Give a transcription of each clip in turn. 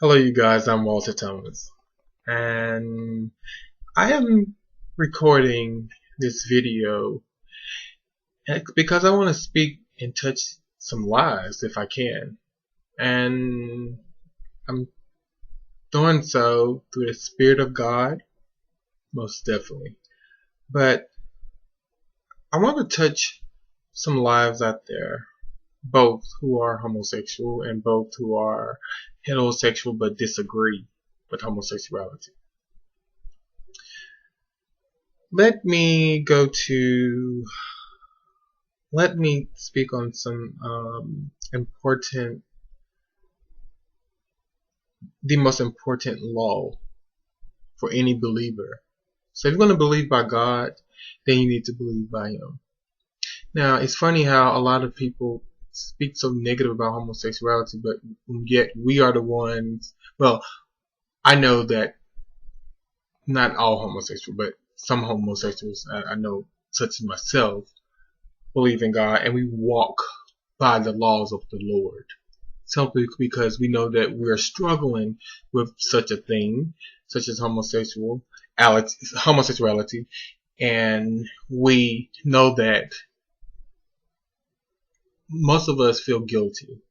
Hello, you guys. I'm Walter Thomas, and I am recording this video because I want to speak and touch some lives if I can, and I'm doing so through the Spirit of God, most definitely. But I want to touch some lives out there, both who are homosexual and both who are heterosexual but disagree with homosexuality. Let me go to Let me speak on some the most important law for any believer. So if you're going to believe by God, then you need to believe by Him. Now, it's funny how a lot of people speak so negative about homosexuality, but yet we are the ones, well, I know that not all homosexuals, but some homosexuals I know, such as myself, believe in God and we walk by the laws of the Lord. Simply because we know that we're struggling with such a thing, such as homosexuality, and we know that most of us feel guilty.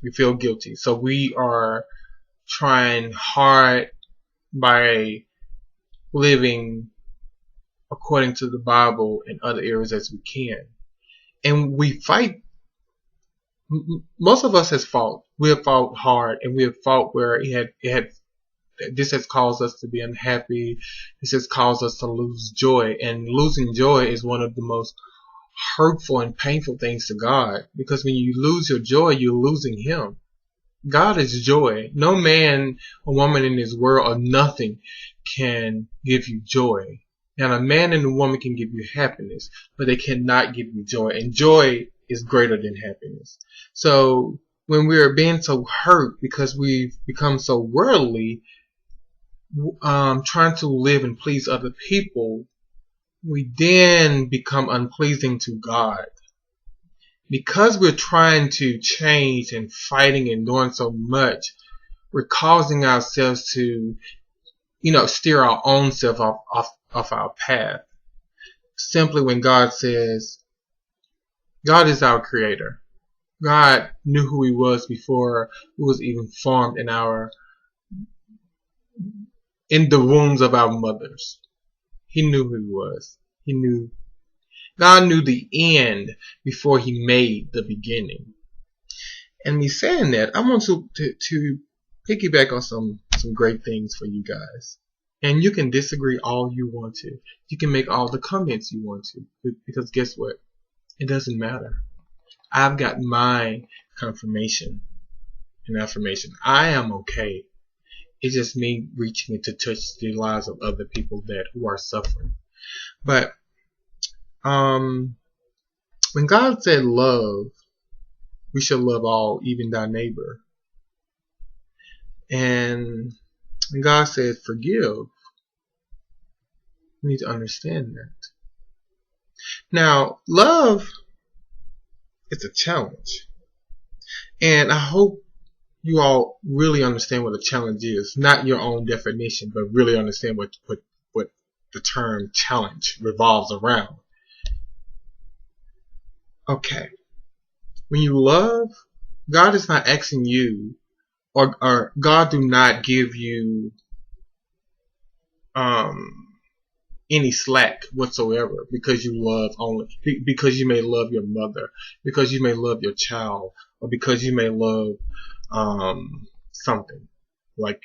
We feel guilty. So we are trying hard by living according to the Bible in other areas as we can. And we fight. Most of us has fought. We have fought hard, and we have fought where this has caused us to be unhappy. This has caused us to lose joy, and losing joy is one of the most hurtful and painful things to God, because when you lose your joy, you're losing Him. God is joy. No man or woman in this world or nothing can give you joy. Now, a man and a woman can give you happiness, but they cannot give you joy, and joy is greater than happiness. So when we are being so hurt because we've become so worldly, trying to live and please other people, we then become unpleasing to God. Because we're trying to change and fighting and doing so much, we're causing ourselves to, steer our own self off our path. Simply when God says, God is our creator. God knew who He was before He was even formed in the wombs of our mothers. He knew who He was. God knew the end before He made the beginning. And me saying that, I want to piggyback on some great things for you guys. And you can disagree all you want to. You can make all the comments you want to. Because guess what? It doesn't matter. I've got my confirmation and affirmation. I am okay. It's just me reaching in to touch the lives of other people who are suffering. But when God said love, we should love all, even thy neighbor. And when God said forgive, we need to understand that. Now, love is a challenge. And I hope you all really understand what a challenge is. Not your own definition, but really understand what the term challenge revolves around. Okay. When you love, God is not asking you, or God do not give you any slack whatsoever because you love only, because you may love your mother, because you may love your child, or because you may love something like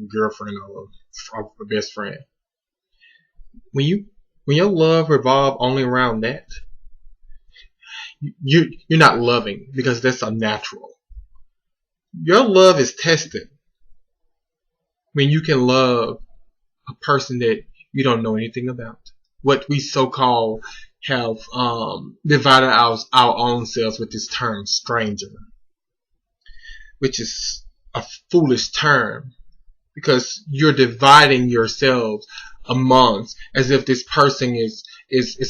girlfriend or a best friend. When your love revolves only around that, you're not loving, because that's unnatural. Your love is tested when you can love a person that you don't know anything about. What we so-called have divided our own selves with this term stranger, which is a foolish term, because you're dividing yourselves amongst as if this person is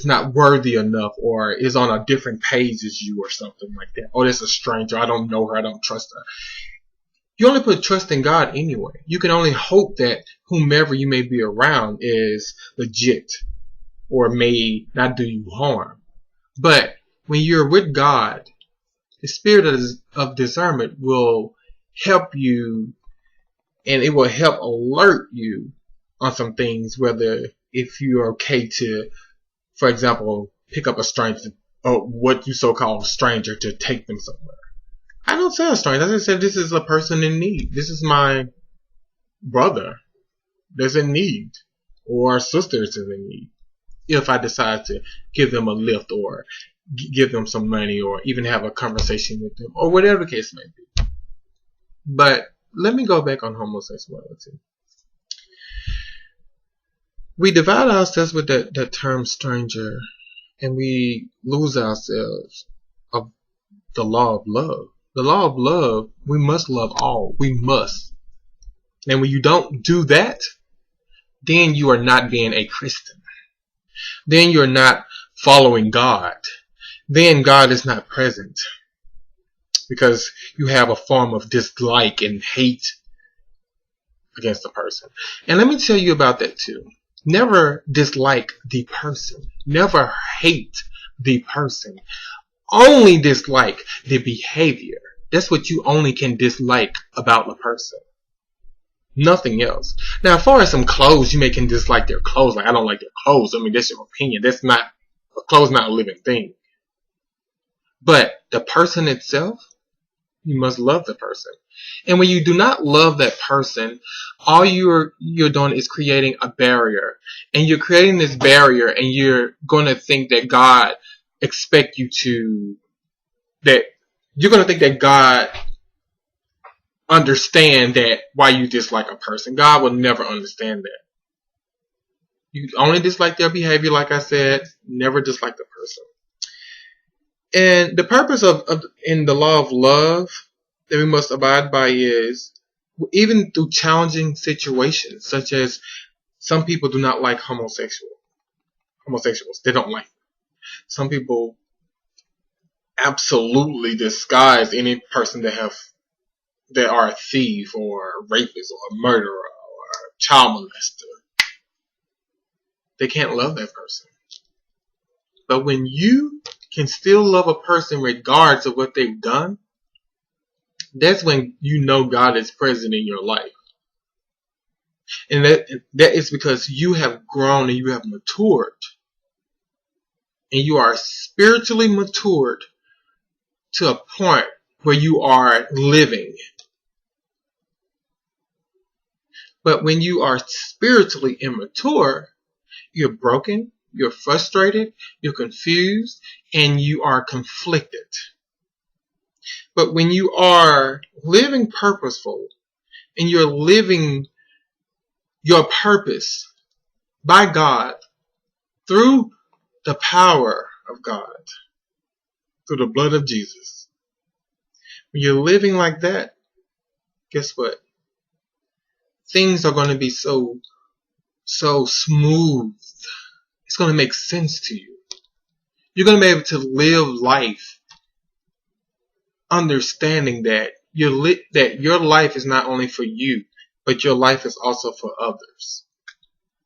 not worthy enough, or is on a different page as you, or something like that. Oh, that's a stranger. I don't know her. I don't trust her. You only put trust in God anyway. You can only hope that whomever you may be around is legit or may not do you harm. But when you're with God, the spirit of discernment will help you, and it will help alert you on some things, whether if you're okay to, for example, pick up a stranger, or what you so-called stranger, to take them somewhere. I don't say a stranger. I just said this is a person in need. This is my brother that's in need, or sister is in need. If I decide to give them a lift, or give them some money, or even have a conversation with them, or whatever the case may be. But let me go back on homosexuality. We divide ourselves with that term stranger, and we lose ourselves of the law of love. The law of love, we must love all. We must. And when you don't do that, then you are not being a Christian. Then you're not following God. Then God is not present, because you have a form of dislike and hate against the person. And let me tell you about that too. Never dislike the person. Never hate the person. Only dislike the behavior. That's what you only can dislike about the person. Nothing else. Now, as far as some clothes, you may can dislike their clothes. Like, I don't like their clothes. I mean, that's your opinion. That's not, a clothes not a living thing. But the person itself, you must love the person. And when you do not love that person, all you're doing is creating a barrier. And you're creating this barrier, and you're going to think that God expect you to, that you're going to think that God understand that why you dislike a person. God will never understand that. You only dislike their behavior, like I said, never dislike the person. And the purpose of in the law of love that we must abide by is, even through challenging situations, such as some people do not like homosexuals. They don't like them. Some people absolutely despise any person that are a thief or a rapist or a murderer or a child molester. They can't love that person. But when you can still love a person regardless of what they've done, that's when you know God is present in your life. And that is because you have grown and you have matured. And you are spiritually matured to a point where you are living. But when you are spiritually immature, you're broken, you're frustrated, you're confused, and you are conflicted. But when you are living purposeful, and you're living your purpose by God, through the power of God, through the blood of Jesus, when you're living like that, guess what? Things are going to be so smooth. It's going to make sense to you. You're going to be able to live life understanding that that your life is not only for you, but your life is also for others.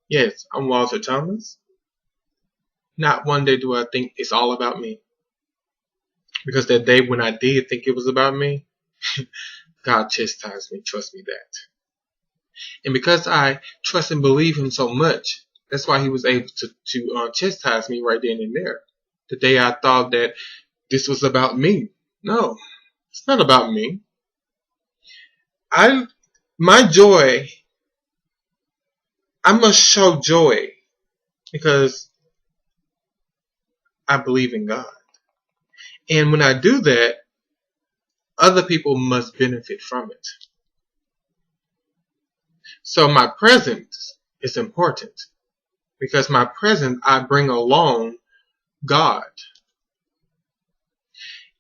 Yes, I'm Walter Thomas. Not one day do I think it's all about me. Because that day when I did think it was about me, God chastised me. Trust me that. And because I trust and believe Him so much, that's why He was able to chastise me right then and there. The day I thought that this was about me. No, it's not about me. My joy, I must show joy because I believe in God. And when I do that, other people must benefit from it. So my presence is important because my presence, I bring along God.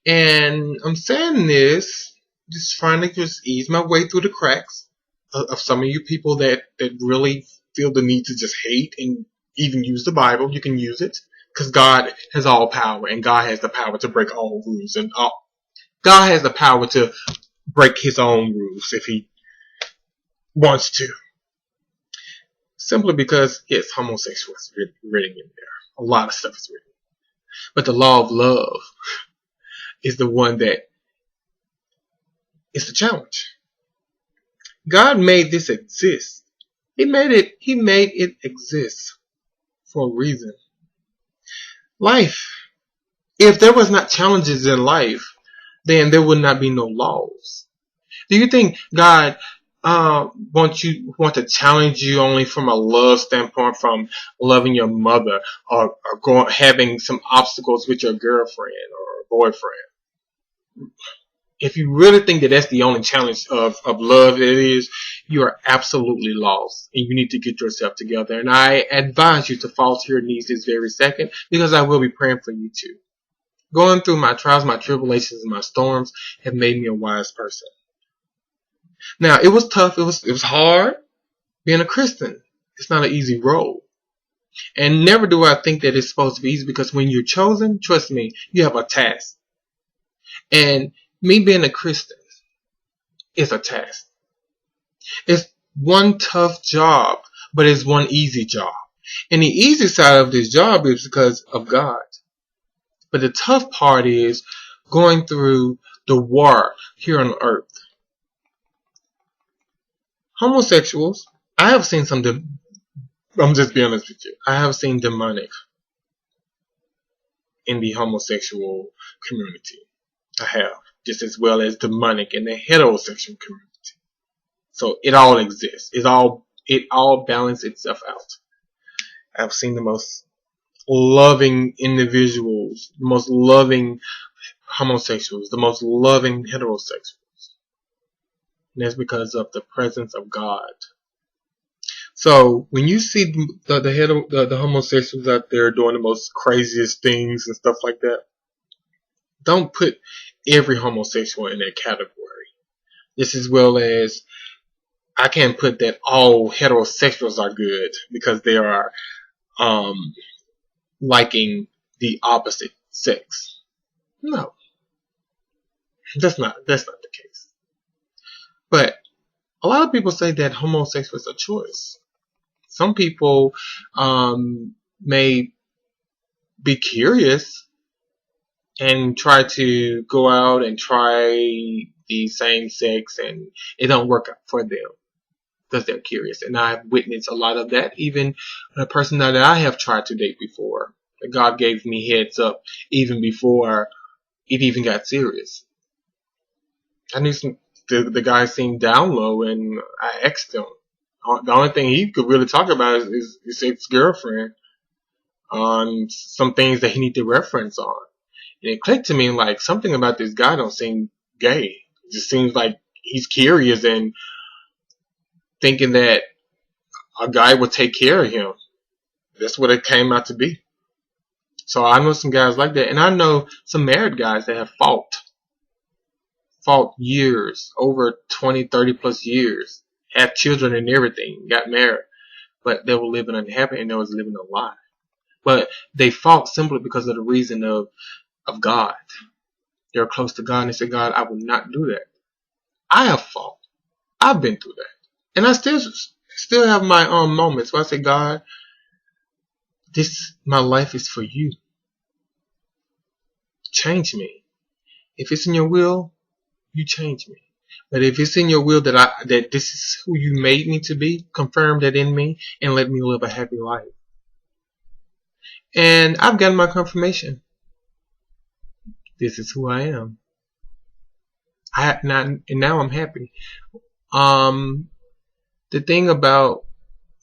And I'm saying this, just trying to just ease my way through the cracks of some of you people that really feel the need to just hate and even use the Bible. You can use it because God has all power, and God has the power to break all rules, and God has the power to break his own rules if he wants to. Simply because, yes, homosexual is written in there. A lot of stuff is written. But the law of love is the one that is the challenge. God made this exist. He made it exist for a reason. Life. If there was not challenges in life, then there would not be no laws. Do you think God want to challenge you only from a love standpoint, from loving your mother, or having some obstacles with your girlfriend or boyfriend? If you really think that that's the only challenge of love it is, you are absolutely lost, and you need to get yourself together. And I advise you to fall to your knees this very second, because I will be praying for you too. Going through my trials, my tribulations, and my storms have made me a wise person. Now, it was tough. It was hard being a Christian. It's not an easy road. And never do I think that it's supposed to be easy, because when you're chosen, trust me, you have a task. And me being a Christian is a task. It's one tough job, but it's one easy job. And the easy side of this job is because of God. But the tough part is going through the war here on earth. Homosexuals, I have seen some, I'm just being honest with you, I have seen demonic in the homosexual community. I have. Just as well as demonic in the heterosexual community. So it all exists. It all balances itself out. I've seen the most loving individuals, the most loving homosexuals, the most loving heterosexuals. And that's because of the presence of God. So when you see the homosexuals out there doing the most craziest things and stuff like that, don't put every homosexual in that category. Just as well as I can't put that all heterosexuals are good because they are liking the opposite sex. No, that's not the case. But a lot of people say that homosexual is a choice. Some people may be curious and try to go out and try the same sex, and it don't work out for them because they're curious. And I've witnessed a lot of that, even a person that I have tried to date before. God gave me heads up even before it even got serious. I knew the guy seemed down low, and I asked him. The only thing he could really talk about is his ex-girlfriend on some things that he needed to reference on. And it clicked to me like something about this guy don't seem gay. It just seems like he's curious and thinking that a guy would take care of him. That's what it came out to be. So I know some guys like that, and I know some married guys that have fought years, over 20, 30 plus years, had children and everything, got married, but they were living unhappy and they was living a lie. But they fought simply because of the reason of God. They were close to God and they said, God, I will not do that. I have fought. I've been through that. And I still have my own moments where I say, God, my life is for you. Change me. If it's in your will, you change me. But if it's in your will that this is who you made me to be, confirm that in me and let me live a happy life. And I've gotten my confirmation. This is who I am. And now I'm happy. The thing about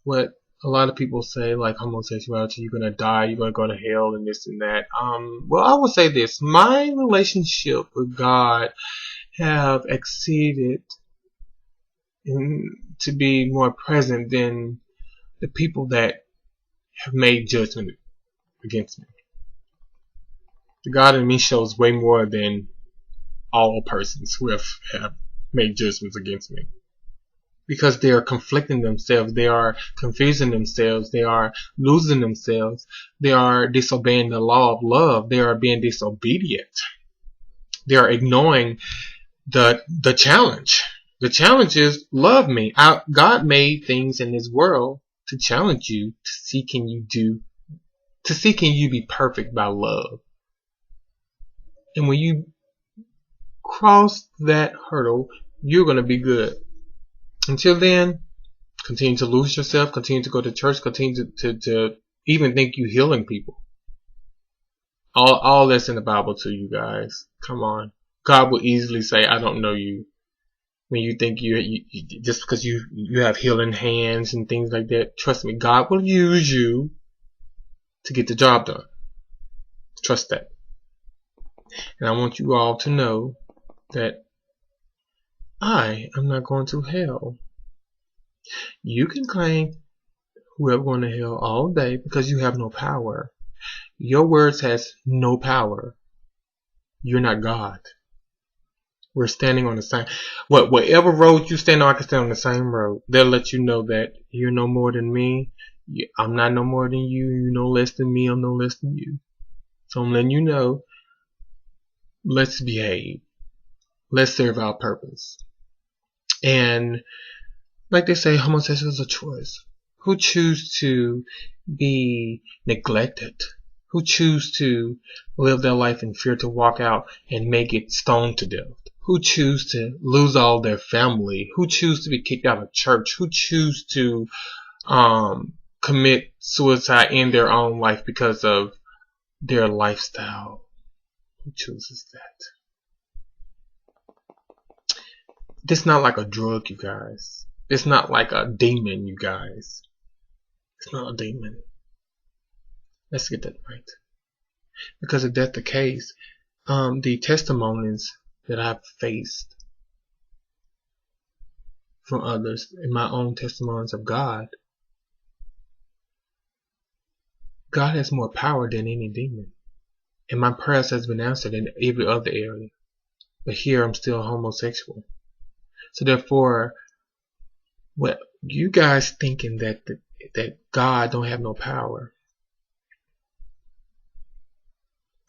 what a lot of people say, like homosexuality, you're gonna die, you're gonna go to hell, and this and that. Well, I will say this: my relationship with God have exceeded to be more present than the people that have made judgment against me. The God in me shows way more than all persons who have made judgments against me. Because they are conflicting themselves, they are confusing themselves, they are losing themselves, they are disobeying the law of love, they are being disobedient, they are ignoring the challenge. The challenge is love me. God made things in this world to challenge you to see can you be perfect by love. And when you cross that hurdle, you're going to be good. Until then, continue to lose yourself, continue to go to church, continue to even think you're healing people. All that's in the Bible to you guys. Come on. God will easily say, I don't know you. When you think you just because you have healing hands and things like that, trust me, God will use you to get the job done. Trust that. And I want you all to know that I am not going to hell. You can claim whoever going to hell all day because you have no power. Your words has no power. You're not God. We're standing on the same, whatever road you stand on, I can stand on the same road. They'll let you know that you're no more than me. I'm not no more than you. You're no less than me. I'm no less than you. So I'm letting you know, let's behave. Let's serve our purpose. And like they say, homosexuals is a choice. Who choose to be neglected? Who choose to live their life in fear to walk out and make it stoned to death? Who choose to lose all their family? Who choose to be kicked out of church? Who choose to commit suicide in their own life because of their lifestyle? Who chooses that? It's not like a drug, you guys. It's not like a demon, you guys. It's not a demon. Let's get that right. Because if that's the case, the testimonies that I've faced from others and my own testimonies of God, God has more power than any demon. And my prayers has been answered in every other area. But here I'm still homosexual. So therefore, what you guys thinking that God don't have no power.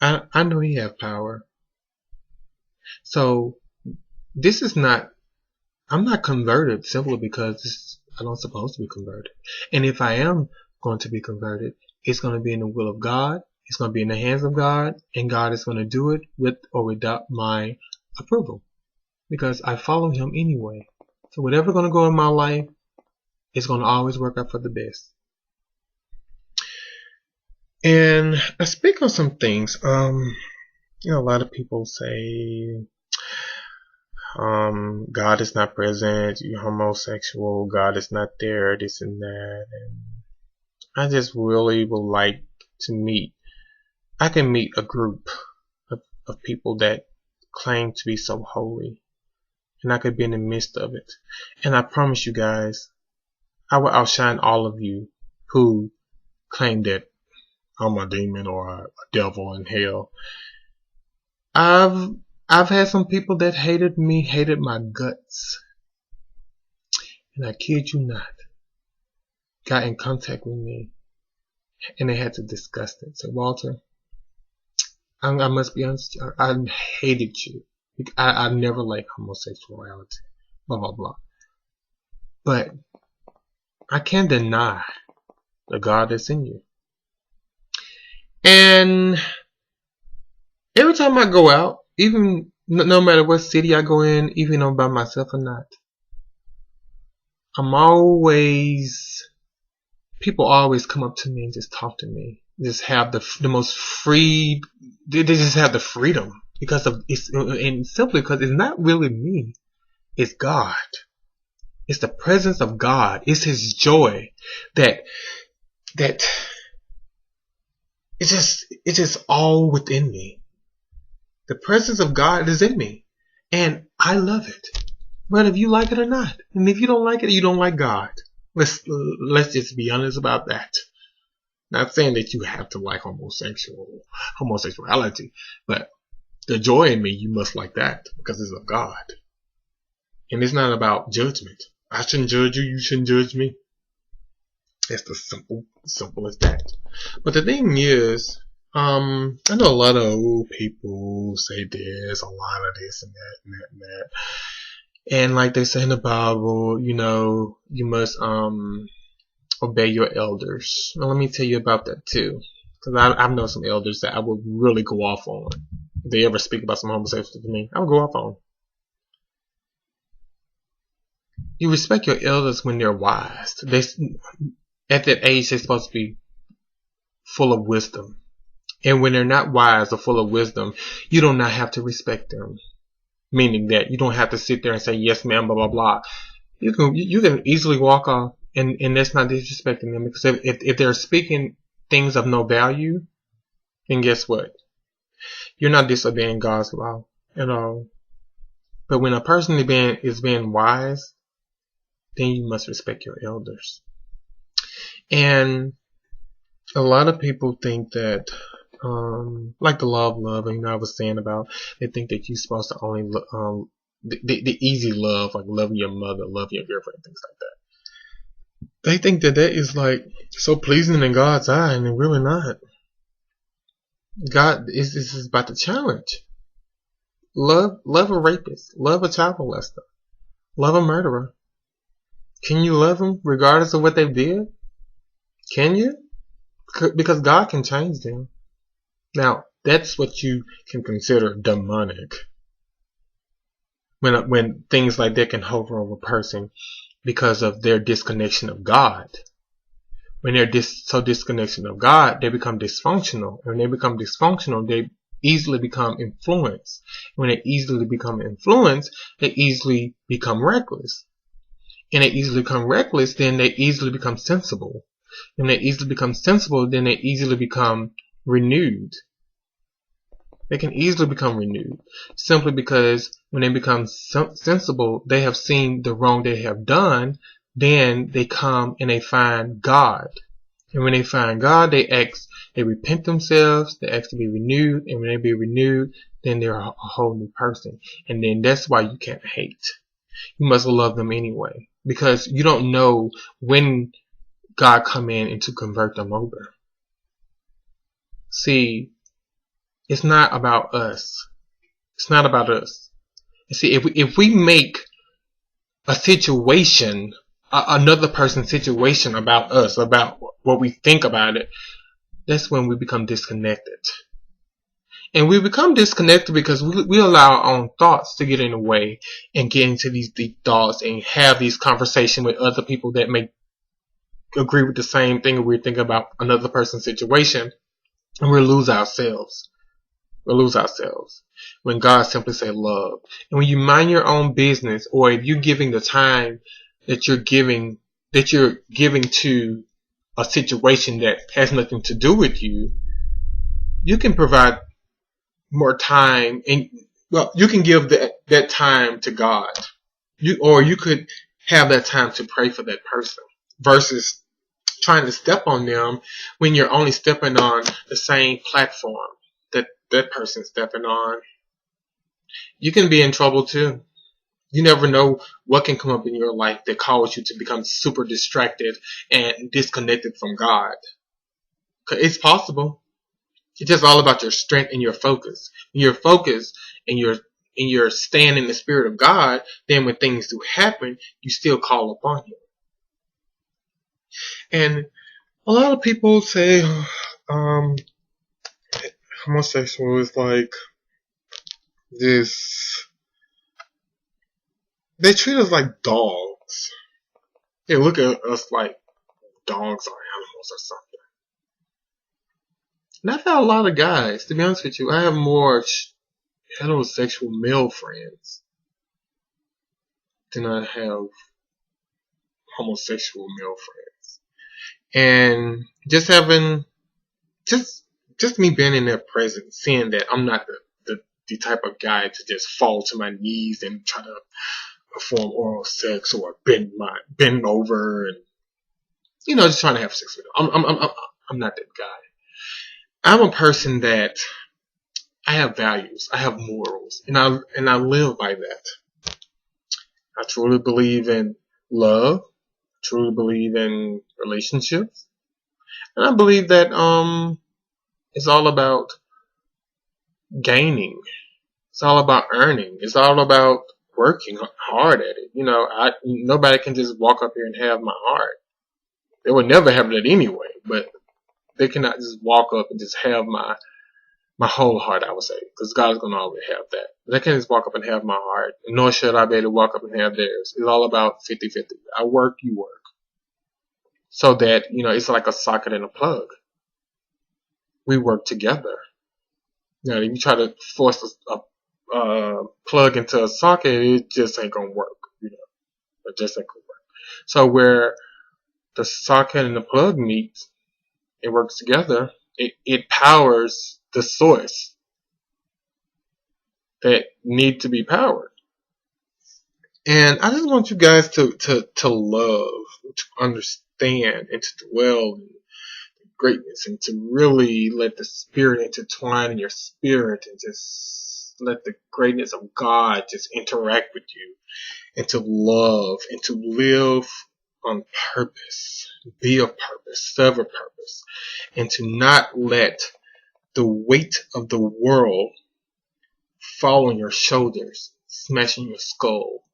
I know he have power. So this is not, I'm not converted simply because I don't supposed to be converted. And if I am going to be converted, it's going to be in the will of God. It's going to be in the hands of God, and God is going to do it with or without my approval, because I follow him anyway. So whatever's going to go in my life, it's going to always work out for the best. And I speak on some things. A lot of people say, God is not present, you're homosexual, God is not there, this and that. And I just really would like to I can meet a group of people that claim to be so holy, and I could be in the midst of it. And I promise you guys, I will outshine all of you who claim that I'm a demon or a devil in hell. I've had some people that hated me, hated my guts, and I kid you not, got in contact with me, and they had to discuss it. So Walter, I must be honest, I hated you. I never liked homosexuality, blah blah blah. But I can't deny the God that's in you. And every time I go out, even no matter what city I go in, even though by myself or not, people always come up to me and just talk to me. Just have the most free, they just have the freedom because of it's, and simply because it's not really me, it's God. It's the presence of God. It's his joy that it's just all within me. The presence of God is in me, and I love it, whether if you like it or not. And if you don't like it, you don't like God. Let's just be honest about that. Not saying that you have to like homosexuality, but the joy in me, you must like that because it's of God. And it's not about judgment. I shouldn't judge you, you shouldn't judge me. It's the simple as that. But the thing is, I know a lot of old people say there's a lot of this and that and that and that. And like they say in the Bible, you must obey your elders. Now let me tell you about that too. Because I've known some elders that I would really go off on. If they ever speak about some homosexuality to me, I would go off on. You respect your elders when they're wise. At that age, they're supposed to be full of wisdom. And when they're not wise or full of wisdom, you do not have to respect them. Meaning that you don't have to sit there and say, yes, ma'am, blah, blah, blah. You can easily walk off, and that's not disrespecting them. Because if they're speaking things of no value, then guess what? You're not disobeying God's law at all. But when a person is being wise, then you must respect your elders. And a lot of people think that, like the law of love, I was saying about, they think that you're supposed to only, the easy love, like loving your mother, loving your girlfriend, things like that. They think that is like so pleasing in God's eye, and it's really not. God is about the challenge. Love a rapist, love a child molester, love a murderer. Can you love them regardless of what they did? Can you? Because God can change them. Now, that's what you can consider demonic. When things like that can hover over a person because of their disconnection of God. When they're so disconnection of God, they become dysfunctional. And when they become dysfunctional, they easily become influenced. When they easily become influenced, they easily become reckless. And they easily become reckless, then they easily become sensible. When they easily become sensible, then they easily become renewed. They can easily become renewed simply because when they become sensible, they have seen the wrong they have done. Then they come and they find God. And when they find God, they repent themselves, they ask to be renewed. And when they be renewed, then they're a whole new person. And then that's why you can't hate. You must love them anyway. Because you don't know when God come in and to convert them over. See, it's not about us. It's not about us. You see, if we make a situation, another person's situation about us, about what we think about it, that's when we become disconnected. And we become disconnected because we allow our own thoughts to get in the way and get into these deep thoughts and have these conversations with other people that may agree with the same thing we're thinking about another person's situation, and we'll lose ourselves. We'll lose ourselves when God simply say love. And when you mind your own business, or if you're giving the time that you're giving to a situation that has nothing to do with you, you can provide more time, and you can give that time to God. You could have that time to pray for that person versus trying to step on them when you're only stepping on the same platform that person's stepping on. You can be in trouble too. You never know what can come up in your life that causes you to become super distracted and disconnected from God. It's possible. It's just all about your strength and your focus. When you're focused and you're staying in the spirit of God, then when things do happen, you still call upon Him. And a lot of people say homosexual is like this. They treat us like dogs. They look at us like dogs or animals or something. And I've had a lot of guys, to be honest with you, I have more heterosexual male friends than I have homosexual male friends. And just me being in their presence, seeing that I'm not the type of guy to just fall to my knees and try to perform oral sex or bend over and just trying to have sex with them. I'm not that guy. I'm a person that I have values, I have morals, and I live by that. I truly believe in love, truly believe in relationships, and I believe that It's all about gaining. It's all about earning. It's all about working hard at it. Nobody can just walk up here and have my heart. They would never have that anyway, but they cannot just walk up and just have my whole heart, I would say, because God is going to always have that. They can't just walk up and have my heart, nor should I be able to walk up and have theirs. It's all about 50-50. I work, you work. So that, it's like a socket and a plug. We work together. If you try to force a plug into a socket, it just ain't going to work. It just ain't going to work. So where the socket and the plug meet, it works together. It powers the source that need to be powered. And I just want you guys to love, to understand, and to dwell in greatness, and to really let the Spirit intertwine in your spirit, and just let the greatness of God just interact with you, and to love, and to live on purpose, be of purpose, serve a purpose, and to not let the weight of the world fall on your shoulders, smashing your skull,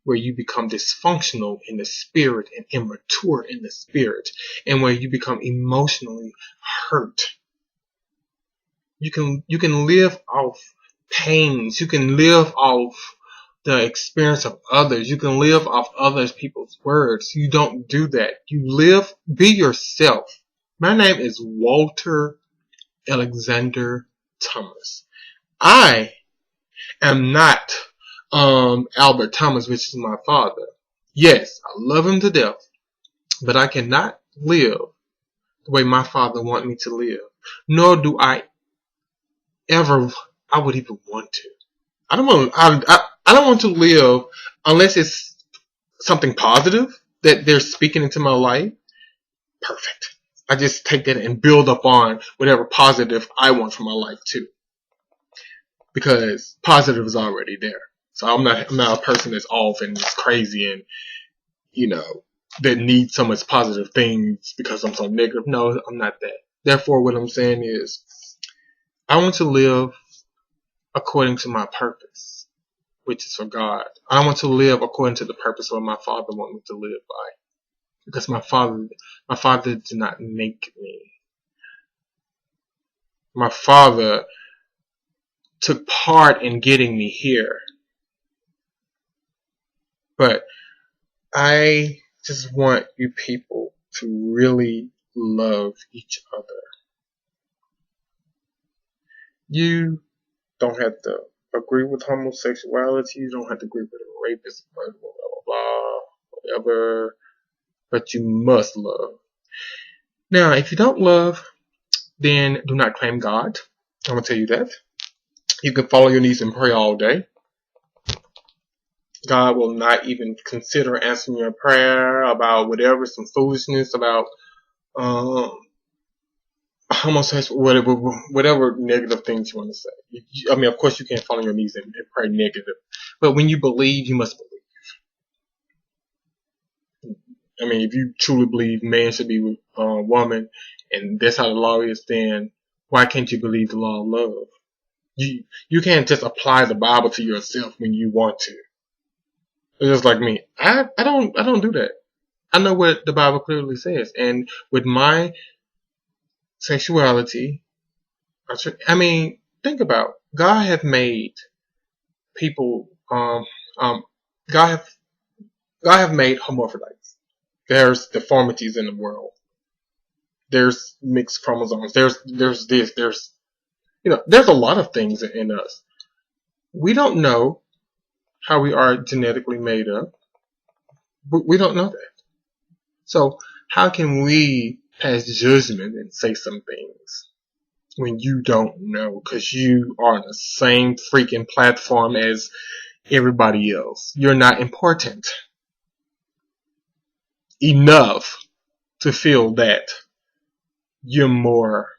where you become dysfunctional in the spirit and immature in the spirit, and where you become emotionally hurt. You can live off pains. You can live off the experience of others. You can live off other people's words. You don't do that. Be yourself. My name is Walter Alexander Thomas. I am not Albert Thomas, which is my father. Yes, I love him to death, but I cannot live the way my father wanted me to live. Nor do I would even want to. I don't want to live unless it's something positive that they're speaking into my life. Perfect. I just take that and build up on whatever positive I want for my life too. Because positive is already there. So I'm not a person that's off and just crazy and, that needs so much positive things because I'm so negative. No, I'm not that. Therefore, what I'm saying is, I want to live according to my purpose, which is for God. I want to live according to the purpose of what my Father wants me to live by. Because my Father did not make me. My Father took part in getting me here. But I just want you people to really love each other. You don't have to agree with homosexuality. You don't have to agree with a rapist, blah, blah, blah, blah, whatever. But you must love. Now, if you don't love, then do not claim God. I'm going to tell you that. You can follow your knees and pray all day. God will not even consider answering your prayer about whatever, some foolishness about homosexual, whatever negative things you want to say. Of course you can't fall on your knees and pray negative. But when you believe, you must believe. If you truly believe man should be with a woman, and that's how the law is, then why can't you believe the law of love? You can't just apply the Bible to yourself when you want to. It's just like me. I don't do that. I know what the Bible clearly says, and with my sexuality, think about God have made people. God have made hermaphrodites. There's deformities in the world. There's mixed chromosomes. There's this. There's a lot of things in us. We don't know how we are genetically made up. We don't know that. So how can we pass judgment and say some things when you don't know? Because you are on the same freaking platform as everybody else. You're not important enough to feel that you're more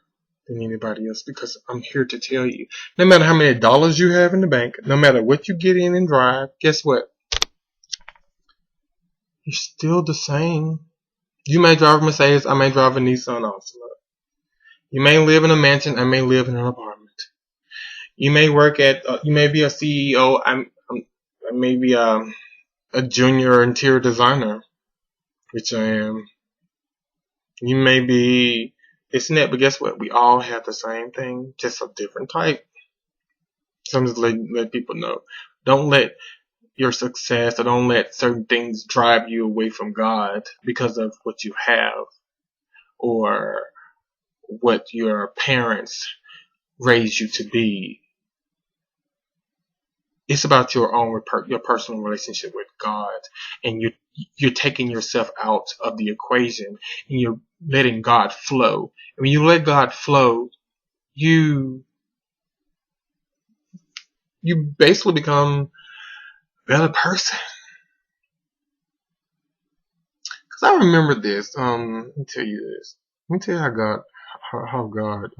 than anybody else, because I'm here to tell you, no matter how many dollars you have in the bank, no matter what you get in and drive, guess what? You're still the same. You may drive a Mercedes, I may drive a Nissan Altima. You may live in a mansion. I may live in an apartment. You may work at. You may be a CEO. I may be a junior interior designer, which I am. You may be this and that, but guess what? We all have the same thing, just a different type. So I'm just let people know. Don't let your success or don't let certain things drive you away from God because of what you have or what your parents raised you to be. It's about your own your personal relationship with God, and you're taking yourself out of the equation and you're letting God flow. And when you let God flow, you basically become a better person. Cause I remember this. Let me tell you this. Let me tell you how God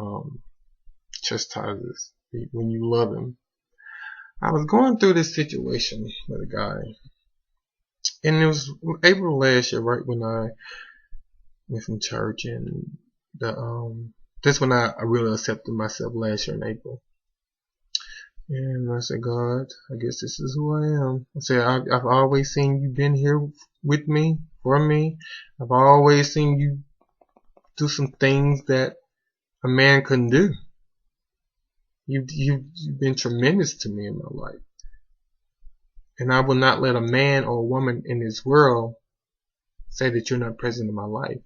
chastises when you love Him. I was going through this situation with a guy, and it was April last year, right when I went from church, and that's when I really accepted myself last year in April. And I said, God, I guess this is who I am. I said, I've always seen you been here with me, for me. I've always seen you do some things that a man couldn't do. You've been tremendous to me in my life. And I will not let a man or a woman in this world say that you're not present in my life.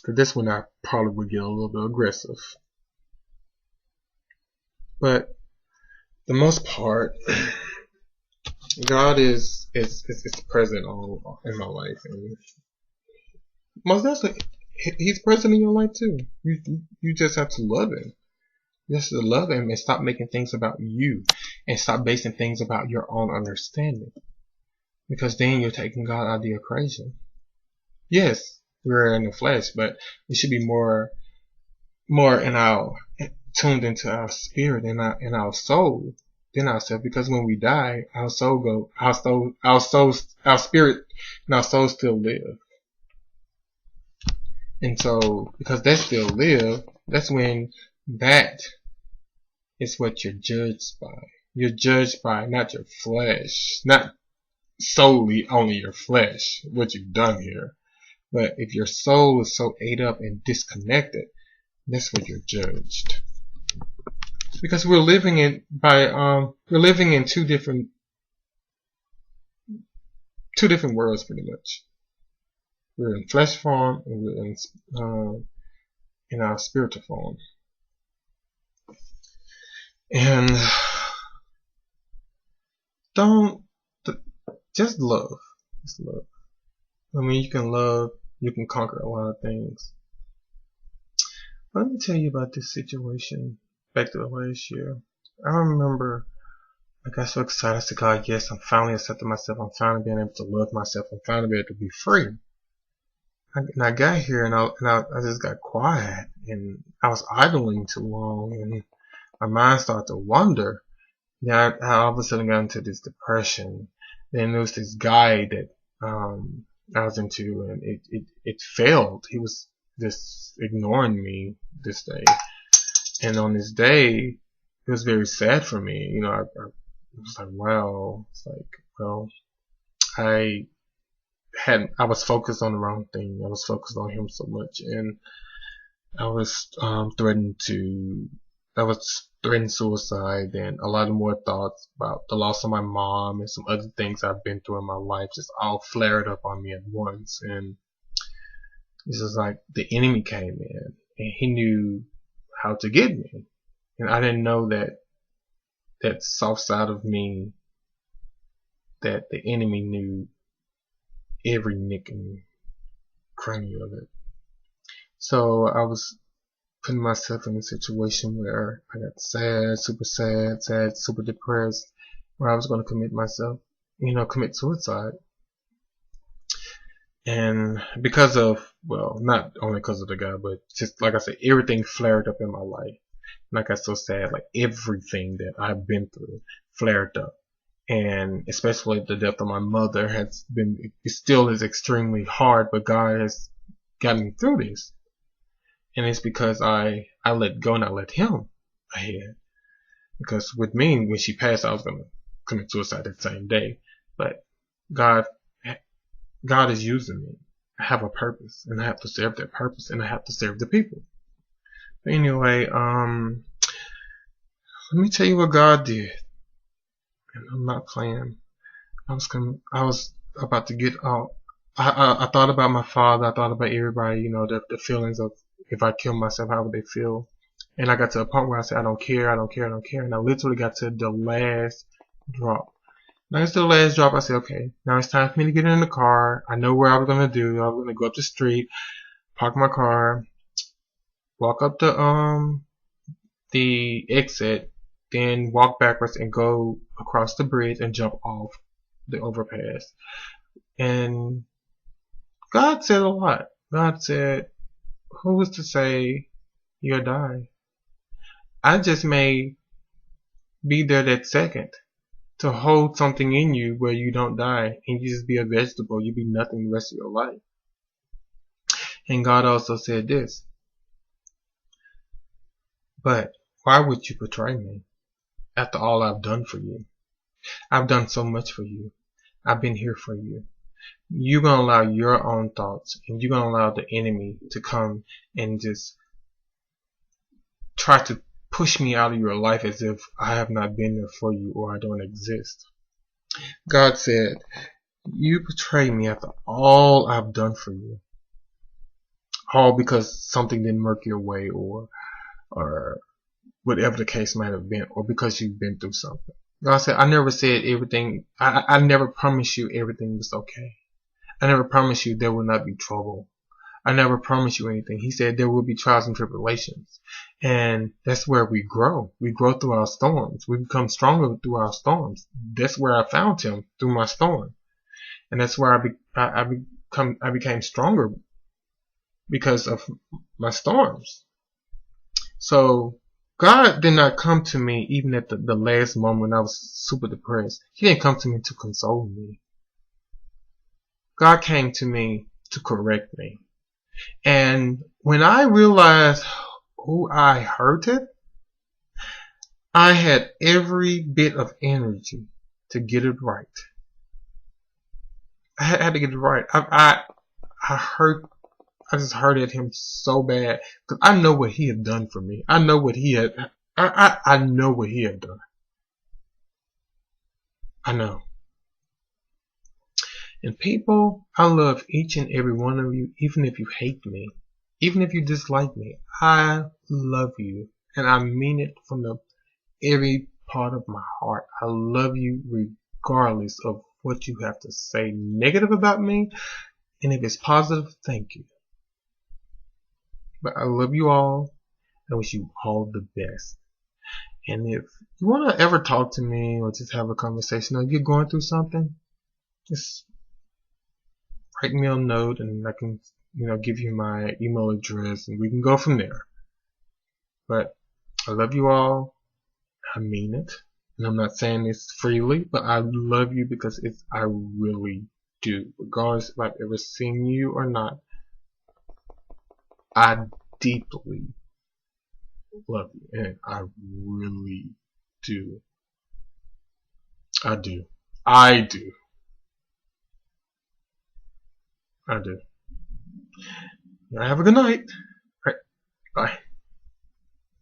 Because that's when I probably would get a little bit aggressive. But the most part, God is present in my life, and most definitely He's present in your life too. You just have to love Him. You just have to love Him and stop making things about you, and stop basing things about your own understanding. Because then you're taking God out of the equation. Yes, we're in the flesh, but we should be more in our tuned into our spirit and our soul than ourselves. Because when we die, our spirit and our soul still live. And so, because they still live, that's when that is what you're judged by. You're judged by not your flesh, not solely only your flesh, what you've done here. But if your soul is so ate up and disconnected, that's what you're judged. Because we're living in two different worlds pretty much. We're in flesh form and we're in our spiritual form. And just love. Just love. I mean, you can love, you can conquer a lot of things. Let me tell you about this situation back to the last year. I remember I got so excited. I said, God, yes, I'm finally accepting myself. I'm finally being able to love myself. I'm finally being able to be free. And I got here and I just got quiet and I was idling too long and my mind started to wander. Then I all of a sudden got into this depression. Then there was this guy that I was into and it failed. He was just ignoring me this day. And on this day, it was very sad for me. You know, I was like, wow. It's like, well, I was focused on the wrong thing. I was focused on him so much, and I was threatened suicide, and a lot of more thoughts about the loss of my mom and some other things I've been through in my life just all flared up on me at once. And it's just like the enemy came in and he knew how to get me, and I didn't know that soft side of me, that the enemy knew every nick and cranny of it. So I was putting myself in a situation where I got sad, super depressed, where I was going to commit suicide. And because of, well, not only because of the guy, but just like I said, everything flared up in my life. And I got so sad, like everything that I've been through flared up. And especially the death of my mother it still is extremely hard, but God has gotten me through this. And it's because I let go and I let him ahead. Because with me, when she passed, I was going to commit suicide that same day. But God is using me. I have a purpose, and I have to serve that purpose, and I have to serve the people. But anyway, let me tell you what God did. And I'm not playing. I was about to get out. I thought about my father. I thought about everybody. You know, the feelings of if I kill myself, how would they feel? And I got to a point where I said, I don't care, I don't care, I don't care. And I literally got to the last drop. Now it's the last drop. I said, okay, now it's time for me to get in the car. I know where I was gonna do. I was gonna go up the street, park my car, walk up the exit, then walk backwards and go across the bridge and jump off the overpass. And God said a lot. God said, who was to say you'll die? I just may be there that second to hold something in you where you don't die and you just be a vegetable. You be nothing the rest of your life. And God also said this, but why would you betray me after all I've done for you? I've done so much for you. I've been here for you. You're going to allow your own thoughts and you're going to allow the enemy to come and just try to push me out of your life as if I have not been there for you or I don't exist. God said, you betray me after all I've done for you. All because something didn't work your way or whatever the case might have been, or because you've been through something. God said, I never said everything, I never promised you everything was okay. I never promised you there will not be trouble. I never promised you anything. He said there will be trials and tribulations. And that's where we grow. We grow through our storms. We become stronger through our storms. That's where I found him, through my storm. And that's where I became stronger because of my storms. So God did not come to me even at the last moment when I was super depressed. He didn't come to me to console me. God came to me to correct me. And when I realized who I hurted, I had every bit of energy to get it right. I had to get it right. I just hurt at him so bad because I know what he had done for me. I know what he had. I know what he had done. I know. And people, I love each and every one of you, even if you hate me, even if you dislike me. I love you, and I mean it from every part of my heart. I love you regardless of what you have to say negative about me, and if it's positive, thank you. But I love you all. I wish you all the best. And if you want to ever talk to me or just have a conversation, or you're going through something, just write me a note and I can, give you my email address and we can go from there. But I love you all. I mean it. And I'm not saying this freely, but I love you because I really do. Regardless if I've ever seen you or not, I deeply love you. And I really do. I do. I do. I do. Have a good night. All right. Bye.